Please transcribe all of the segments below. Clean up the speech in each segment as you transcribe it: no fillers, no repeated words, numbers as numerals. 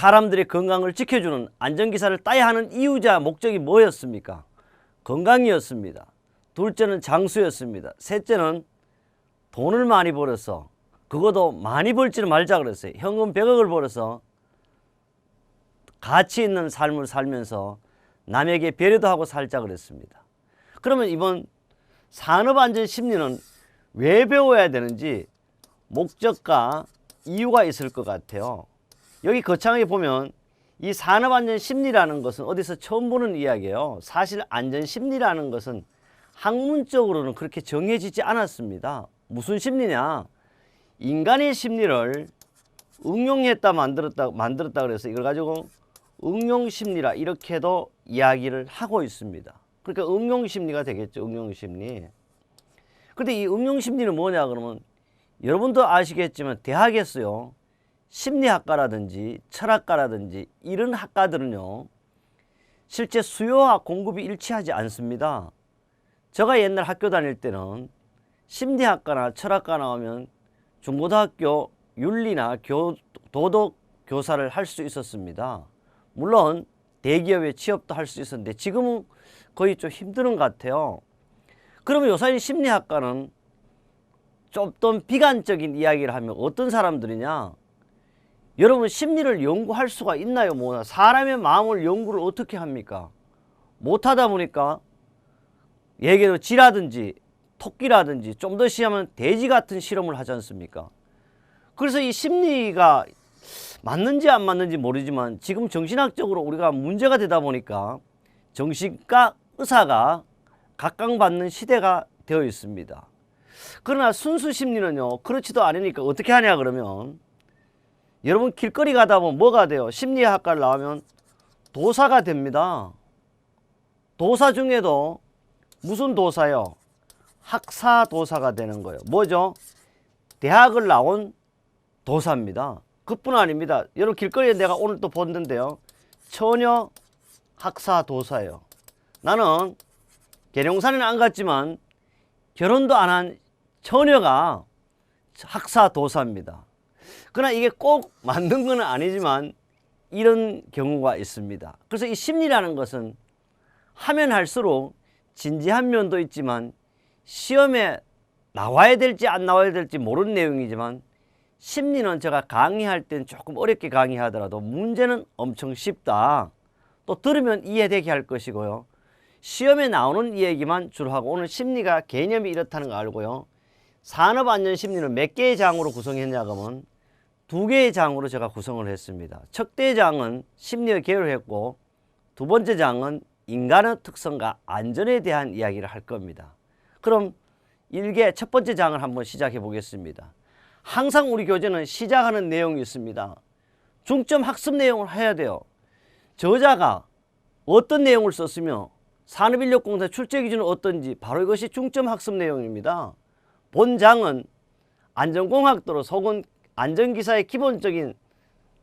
사람들의 건강을 지켜주는 안전기사를 따야 하는 이유자 목적이 뭐였습니까? 건강이었습니다. 둘째는 장수였습니다. 셋째는 돈을 많이 벌어서, 그것도 많이 벌지는 말자 그랬어요. 현금 100억을 벌어서 가치 있는 삶을 살면서 남에게 배려도 하고 살자 그랬습니다. 그러면 이번 산업안전심리는 왜 배워야 되는지 목적과 이유가 있을 것 같아요. 여기 거창하게 보면 이 산업안전심리라는 것은 어디서 처음 보는 이야기예요. 사실 안전심리라는 것은 학문적으로는 그렇게 정해지지 않았습니다. 무슨 심리냐? 인간의 심리를 응용했다 만들었다 그래서 이걸 가지고 응용심리라 이렇게도 이야기를 하고 있습니다. 그러니까 응용심리가 되겠죠. 응용심리. 근데 이 응용심리는 뭐냐 그러면 여러분도 아시겠지만 대학에서요, 심리학과라든지 철학과라든지 이런 학과들은요 실제 수요와 공급이 일치하지 않습니다. 제가 옛날 학교 다닐 때는 심리학과나 철학과 나오면 중고등학교 윤리나 도덕 교사를 할 수 있었습니다. 물론 대기업에 취업도 할 수 있었는데 지금은 거의 좀 힘든 것 같아요. 그러면 요새 심리학과는 좀 더 비관적인 이야기를 하면 어떤 사람들이냐? 여러분 심리를 연구할 수가 있나요? 뭐나 사람의 마음을 연구를 어떻게 합니까? 못하다 보니까 얘기로 쥐라든지 토끼라든지 좀 더 심하면 돼지 같은 실험을 하지 않습니까? 그래서 이 심리가 맞는지 안 맞는지 모르지만 지금 정신학적으로 우리가 문제가 되다 보니까 정신과 의사가 각광받는 시대가 되어 있습니다. 그러나 순수 심리는요 그렇지도 않으니까 어떻게 하냐 그러면 여러분 길거리 가다 보면 뭐가 돼요? 심리학과를 나오면 도사가 됩니다. 도사 중에도 무슨 도사요? 학사도사가 되는 거예요. 뭐죠? 대학을 나온 도사입니다. 그뿐 아닙니다. 여러분 길거리에 내가 오늘 또 봤는데요, 처녀 학사도사예요. 나는 계룡산에는 안 갔지만 결혼도 안 한 처녀가 학사도사입니다. 그러나 이게 꼭 맞는 건 아니지만 이런 경우가 있습니다. 그래서 이 심리라는 것은 하면 할수록 진지한 면도 있지만 시험에 나와야 될지 안 나와야 될지 모르는 내용이지만 심리는 제가 강의할 땐 조금 어렵게 강의하더라도 문제는 엄청 쉽다. 또 들으면 이해되게 할 것이고요. 시험에 나오는 이야기만 주로 하고 오늘 심리가 개념이 이렇다는 거 알고요. 산업안전심리는 몇 개의 장으로 구성했냐 그러면 2개의 장으로 제가 구성을 했습니다. 첫 대장은 심리의 개요를 했고 두 번째 장은 인간의 특성과 안전에 대한 이야기를 할 겁니다. 그럼 첫 번째 장을 한번 시작해 보겠습니다. 항상 우리 교재는 시작하는 내용이 있습니다. 중점 학습 내용을 해야 돼요. 저자가 어떤 내용을 썼으며 산업인력공사 출제기준은 어떤지 바로 이것이 중점 학습 내용입니다. 본장은 안전공학도로 속은 안전기사의 기본적인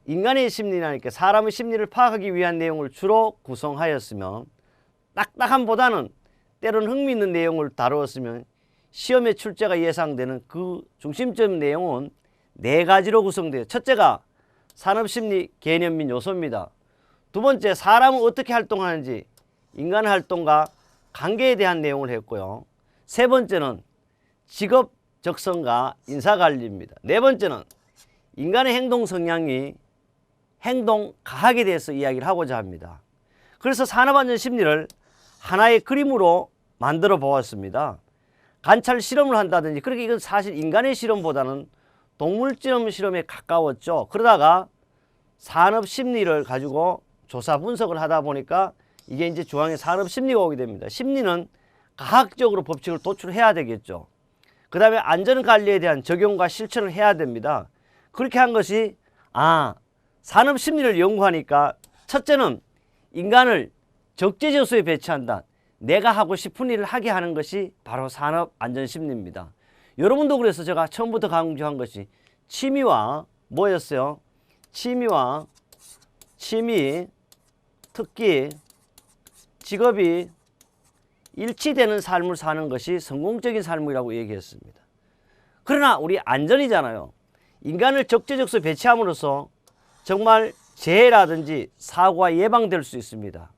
인간의 심리라니까 사람의 심리를 파악하기 위한 내용을 주로 구성하였으며 딱딱함보다는 때로는 흥미있는 내용을 다루었으면 시험의 출제가 예상되는 그 중심점 내용은 4가지로 구성되어 첫째가 산업심리 개념 및 요소입니다. 두 번째 사람은 어떻게 활동하는지 인간 활동과 관계에 대한 내용을 했고요. 세 번째는 직업 적성과 인사관리입니다. 네 번째는 인간의 행동 성향이 행동 과학에 대해서 이야기를 하고자 합니다. 그래서 산업안전심리를 하나의 그림으로 만들어 보았습니다. 관찰 실험을 한다든지 그렇게 이건 사실 인간의 실험보다는 동물점 실험에 가까웠죠. 그러다가 산업심리를 가지고 조사 분석을 하다 보니까 이게 이제 중앙에 산업심리가 오게 됩니다. 심리는 과학적으로 법칙을 도출해야 되겠죠. 그 다음에 안전관리에 대한 적용과 실천을 해야 됩니다. 그렇게 한 것이 산업심리를 연구하니까 첫째는 인간을 적재적소에 배치한다. 내가 하고 싶은 일을 하게 하는 것이 바로 산업안전심리입니다. 여러분도 그래서 제가 처음부터 강조한 것이 취미와 뭐였어요? 취미, 특기, 직업이 일치되는 삶을 사는 것이 성공적인 삶이라고 얘기했습니다. 그러나 우리 안전이잖아요. 인간을 적재적소에 배치함으로써 정말 재해라든지 사고가 예방될 수 있습니다.